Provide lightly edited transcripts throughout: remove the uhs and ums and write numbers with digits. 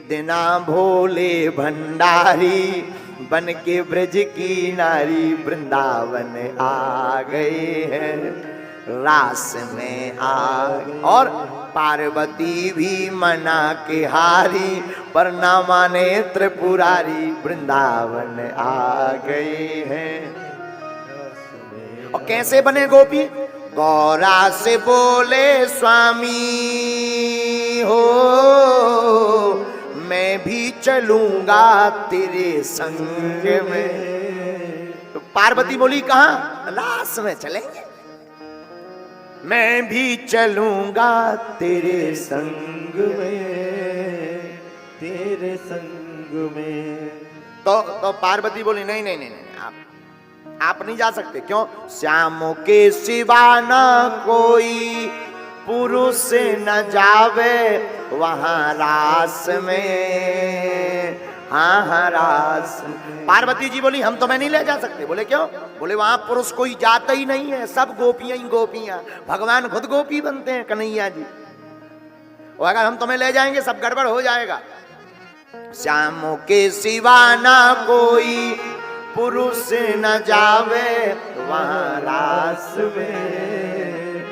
दिना भोले भंडारी बन के ब्रज की नारी वृंदावन आ गए हैं, रास में आ। और पार्वती भी मना के हारी पर ना माने त्रिपुरारी वृंदावन आ गए हैं। और कैसे बने गोपी? गौरा से बोले स्वामी हो मैं भी चलूंगा तेरे संग में। तो पार्वती बोली कहां? रास में चलेंगे, मैं भी चलूंगा तेरे संग में, तेरे संग में। तो पार्वती बोली नहीं नहीं नहीं, नहीं आप नहीं जा सकते। क्यों? श्याम के सिवा ना कोई पुरुष न जावे वहां रास में, हाँ रास। पार्वती जी बोली हम तुम्हें नहीं ले जा सकते। बोले क्यों? बोले वहां पुरुष कोई जाता ही नहीं है, सब गोपियां ही गोपियां, भगवान खुद गोपी बनते हैं कन्हैया जी। और अगर हम तुम्हें ले जाएंगे सब गड़बड़ हो जाएगा। श्याम के सिवा ना कोई पुरुष न जावे वहां रास में,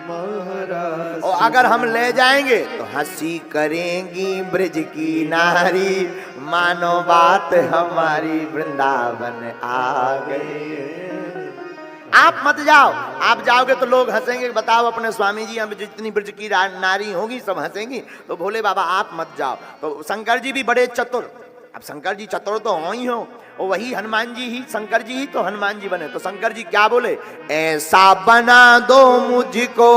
महाराज। और अगर हम ले जाएंगे तो हंसी करेंगी ब्रज की नारी, मानो बात हमारी वृंदावन आ गए। आप मत जाओ, आप जाओगे तो लोग हंसेंगे, बताओ अपने स्वामी जी हम जितनी ब्रज की नारी होगी सब हंसेंगी। तो भोले बाबा आप मत जाओ। तो शंकर जी भी बड़े चतुर, अब शंकर जी चतुर तो हो ही हो, और वही हनुमान जी ही, शंकर जी ही तो हनुमान जी बने। तो शंकर जी क्या बोले? ऐसा बना दो मुझको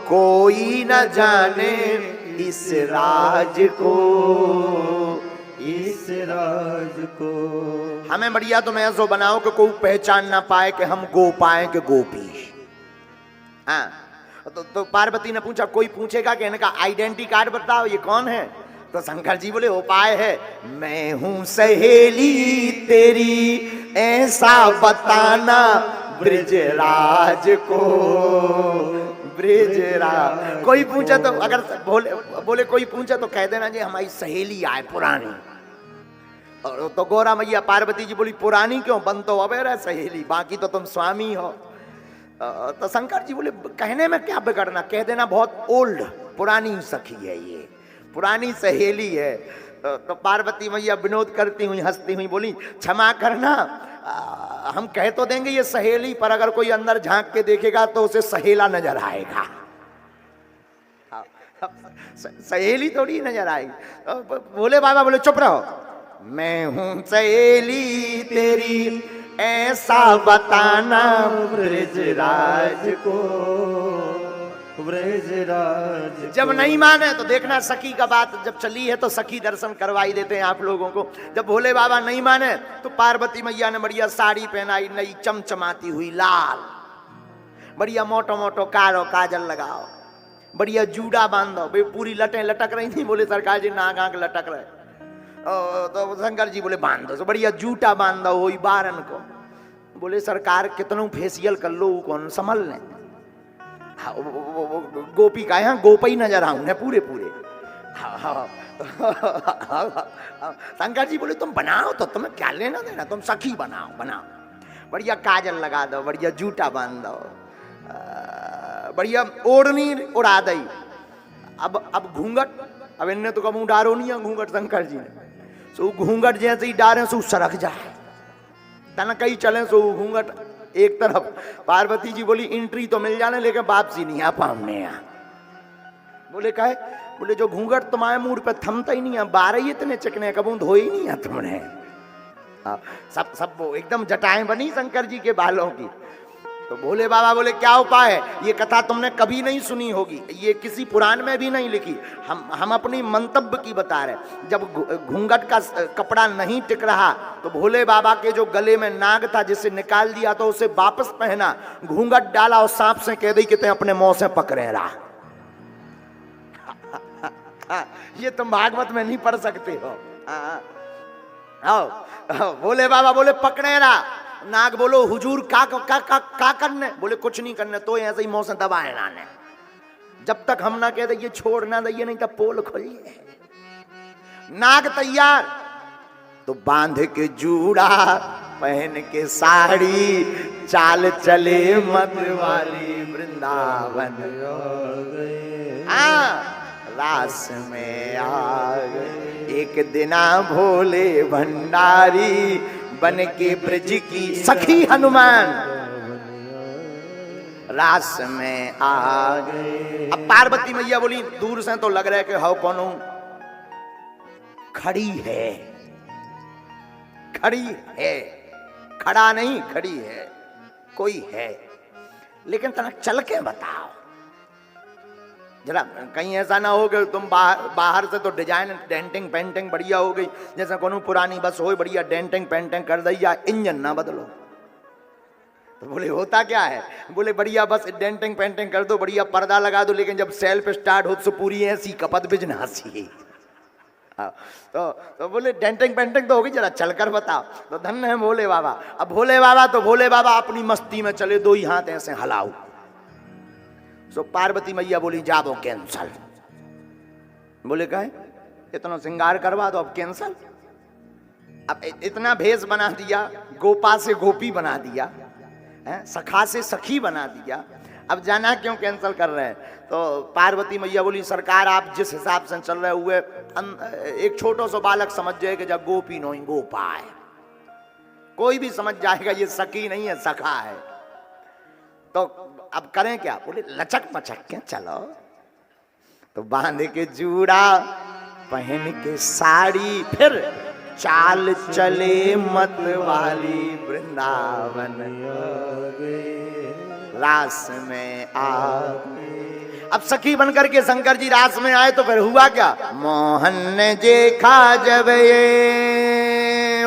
कोई न जाने इस राज को, इस राज को। हमें बढ़िया तुम ऐसा बनाओ कि कोई पहचान ना पाए कि हम गोपाएं के गोपी। हाँ तो पार्वती ने पूछा कोई पूछेगा कि इनका आइडेंटिटी कार्ड बताओ ये कौन है? तो शंकर जी बोले उपाय है, मैं हूं सहेली तेरी ऐसा बताना ब्रिजराज को, ब्रिजराज। कोई पूछे तो अगर बोले कोई पूछे तो कह देना जी हमारी सहेली आए पुरानी। और तो गौरा मैया पार्वती जी बोली पुरानी क्यों, बन तो अबेर है सहेली, बाकी तो तुम स्वामी हो। तो शंकर जी बोले कहने में क्या बिगड़ना, कह देना बहुत ओल्ड पुरानी सखी है, ये पुरानी सहेली है। तो पार्वती मैया विनोद करती हुई हंसती हुई बोली क्षमा करना, हम कह तो देंगे ये सहेली, पर अगर कोई अंदर झांक के देखेगा तो उसे सहेला नजर आएगा, सहेली थोड़ी नजर आएगी। बोले बाबा बोले चुप रहो, मैं हूं सहेली तेरी ऐसा बताना ब्रजराज को, ब्रजराज। जब नहीं माने तो देखना सखी का बात जब चली है तो सखी दर्शन करवाई देते हैं आप लोगों को। जब भोले बाबा नहीं माने तो पार्वती मैया ने बढ़िया साड़ी पहनाई, नई चमचमाती हुई लाल, बढ़िया मोटो मोटो कारो काजल लगाओ, बढ़िया जूड़ा बांधो, पूरी लटें लटक रही थी। बोले सरकार जी नाक आंख लटक रहे। तो शंकर जी बोले बांध दो, तो बढ़िया जूटा बांध दो वही बारन को। बोले सरकार कितनों फेसियल कर लो कौन संभल ले। गोपी का यहाँ गोपई नजर आऊं न पूरे पूरे। शंकर जी बोले तुम बनाओ तो तुम्हें क्या लेना देना, तुम सखी बनाओ बनाओ, बढ़िया काजल लगा दो, बढ़िया जूटा बांध दो, बढ़िया ओढ़नी उड़ा दई। अब घूंघट, अब इनने तो कब डारो नहीं है घूंघट शंकर जी ने, सो घूंघट जैसे ही डारे सो सरक जाए, तना कहीं चले सो घूंघट एक तरफ। पार्वती जी बोली एंट्री तो मिल जाने लेकिन वापसी नहीं आ पाने यहाँ। बोले कहे, बोले जो घूंघट तुम्हारे मुंह पे थमता ही नहीं है, बारह ही इतने चिकने कबूं धोए ही नहीं है तुमने। सब सब एकदम जटाएं बनी शंकर जी के बालों की। तो भोले बाबा बोले क्या उपाय है, ये कथा तुमने कभी नहीं सुनी होगी, ये किसी पुराण में भी नहीं लिखी, हम अपनी मंतव्य की बता रहे। जब घूंघट का कपड़ा नहीं टिक रहा तो भोले बाबा के जो गले में नाग था जिसे निकाल दिया तो उसे वापस पहना, घूंघट डाला और सांप से कह दी कि ते अपने मुंह से पकड़े रहा। ये तुम भागवत में नहीं पढ़ सकते हो। भोले बाबा बोले पकड़े रहा। नाग बोलो हुजूर का करने, बोले कुछ नहीं करने, तो ऐसे ही मुंह से दबाए लाने। जब तक हम ना कह दइए छोड़ ना दइए, नहीं तो पोल खोलिए। नाग तैयार तो बांध के जूड़ा, पहन के साड़ी, चाल चले मत वाली वृंदावन रास में आ गए। एक दिना भोले भंडारी बन के ब्रज की सखी हनुमान रास में आ गए। अब पार्वती मैया बोली, दूर से तो लग रहा है कि हाउ कौन खड़ी है, खड़ी है, खड़ा नहीं खड़ी है, कोई है, लेकिन तना चल के बताओ जरा, कहीं ऐसा ना हो कि तुम बाहर से तो डिजाइन डेंटिंग पेंटिंग बढ़िया हो गई, जैसे कोनो पुरानी बस हो बढ़िया डेंटिंग पेंटिंग कर दी या इंजन ना बदलो। तो बोले होता क्या है? बोले बढ़िया बस डेंटिंग पेंटिंग कर दो, बढ़िया पर्दा लगा दो, लेकिन जब सेल्फ स्टार्ट हो तो पूरी ऐसी कपत बिजनासी। तो बोले डेंटिंग पेंटिंग तो होगी, जरा चलकर बताओ। तो धन्य है भोले बाबा। अब भोले बाबा तो भोले बाबा अपनी मस्ती में चले, दो ही हाथ ऐसे हलाओ। तो पार्वती मैया बोली जाबो कैंसल। बोले कहे इतना श्रृंगार करवा दो, अब कैंसल। अब इतना भेष बना दिया, गोपा से गोपी बना दिया, सखा से सखी बना दिया, अब जाना क्यों कैंसल कर रहे हैं? तो पार्वती मैया बोली सरकार आप जिस हिसाब से चल रहे हुए, एक छोटा सा बालक समझ जाए कि जब गोपी नहीं गोपा है, कोई भी समझ जाएगा ये सखी नहीं है सखा है। तो अब करें क्या? बोले लचक मचक के चलो। तो बांध के जूड़ा, पहन के साड़ी, फिर चाल चले मत वाली वृंदावन रास में आ। अब सखी बनकर के शंकर जी रास में आए तो फिर हुआ क्या? मोहन ने देखा जब ये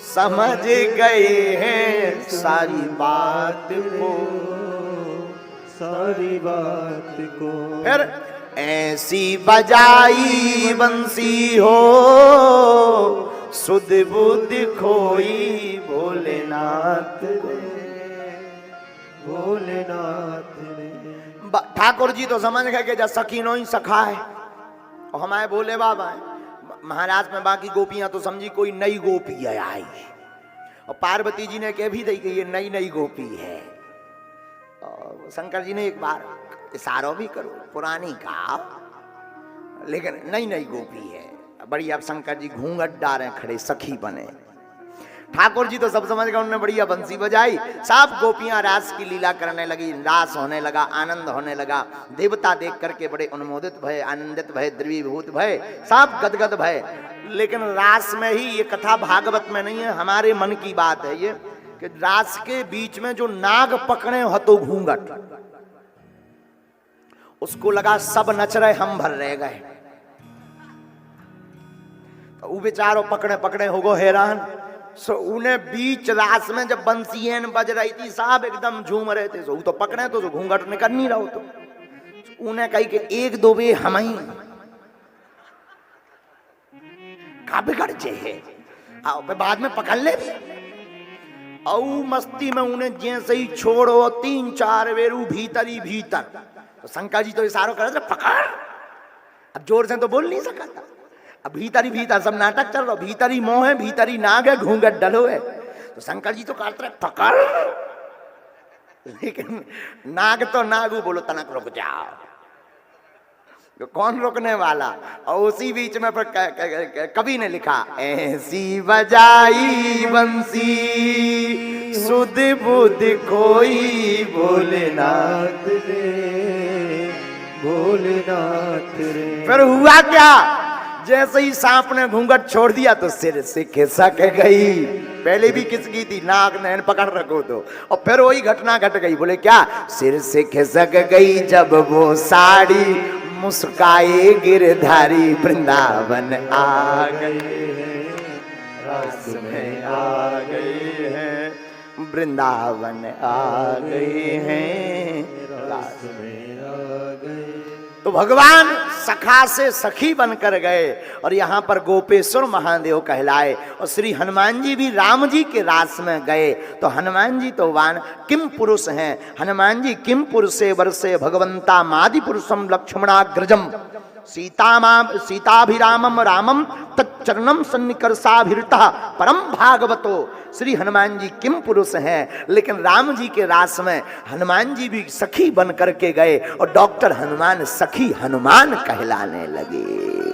समझ गए हैं सारी बात को, सारी बात को। फिर ऐसी बजाई बंसी हो सुध बुध खोई भोलेनाथ भोलेनाथ ने। ठाकुर जी तो समझ गए कि जब सखी नो ही सखा है और हमारे भोले बाबा है। महाराज में बाकी गोपियां तो समझी कोई नई गोपी है आई, और पार्वती जी ने कह भी दी कि ये नई नई गोपी है। और शंकर जी ने एक बार इशारा भी करो, पुरानी का लेकिन नई नई गोपी है बढ़िया। शंकर जी घूंघट डारे खड़े, सखी बने। ठाकुर जी तो सब समझ गए, उन्होंने बढ़िया बंसी बजाई, सब गोपियां रास की लीला करने लगी, रास होने लगा, आनंद होने लगा। देवता देख करके बड़े उन्मोदित भय, आनंदित भय, द्रवीभूत भय, सब गदगद भय। लेकिन रास में ही, ये कथा भागवत में नहीं है, हमारे मन की बात है ये, कि रास के बीच में जो नाग पकड़े हो तो घूंघट, उसको लगा सब नच रहे हम भर रह गए। तो वो बेचारो पकड़े पकड़े हो गो हैरान। सो उन्हें बीच रास में जब बंसियन बज रही थी, साहब एकदम झूम रहे थे। सो तो पकड़े तो घूंघट निकल नहीं रहो। तो उन्हें कही कि एक दो बे हम ही का बिगड़ जे है, बाद में पकड़ ले भी। औ मस्ती में उन्हें जैसे ही छोड़ो, तीन चार बेरू भीतर ही भीतर। तो शंकर जी तो इशारा कर रहे थे पकड़। अब जोर से तो बोल नहीं सका था, अब भीतर ही भीतर सब नाटक चल रहा, भीतर ही मोह है, भीतर ही नाग है, घूंघट डलो है। तो शंकर जी तो कहते रहे पकड़, लेकिन नाग तो नागू बोलो तनक रुक जाओ, तो कौन रुकने वाला। और उसी बीच में फिर कवि ने लिखा, ऐसी बजाई बंसी सुध बुध खोई भोलेनाथ रे, भोलेनाथ रे। फिर हुआ क्या? जैसे ही सांप ने घूंघट छोड़ दिया तो सिर से खिसक गई। पहले भी किसकी थी? नाग ने पकड़ रखो तो। और फिर वही घटना घट गई। बोले क्या? सिर से खिसक गई जब वो साड़ी, मुस्काए गिरधारी वृंदावन आ गए हैं, रास में आ गए हैं, वृंदावन आ गए हैं, रास में आ गए। तो भगवान सखा से सखी बनकर गए और यहाँ पर गोपेश्वर महादेव कहलाए। और श्री हनुमान जी भी राम जी के रास में गए। तो हनुमान जी तो वान किम पुरुष हैं। हनुमान जी किम पुरुषे वर्षे भगवंता मादि पुरुषम लक्ष्मणाग्रजम सीताभिरामम रामम तच्चरणम सन्निकर्षाभिरतः परम भागवतो। श्री हनुमान जी किम पुरुष हैं, लेकिन राम जी के रास में हनुमान जी भी सखी बन करके गए और डॉक्टर हनुमान सखी हनुमान कहलाने लगे।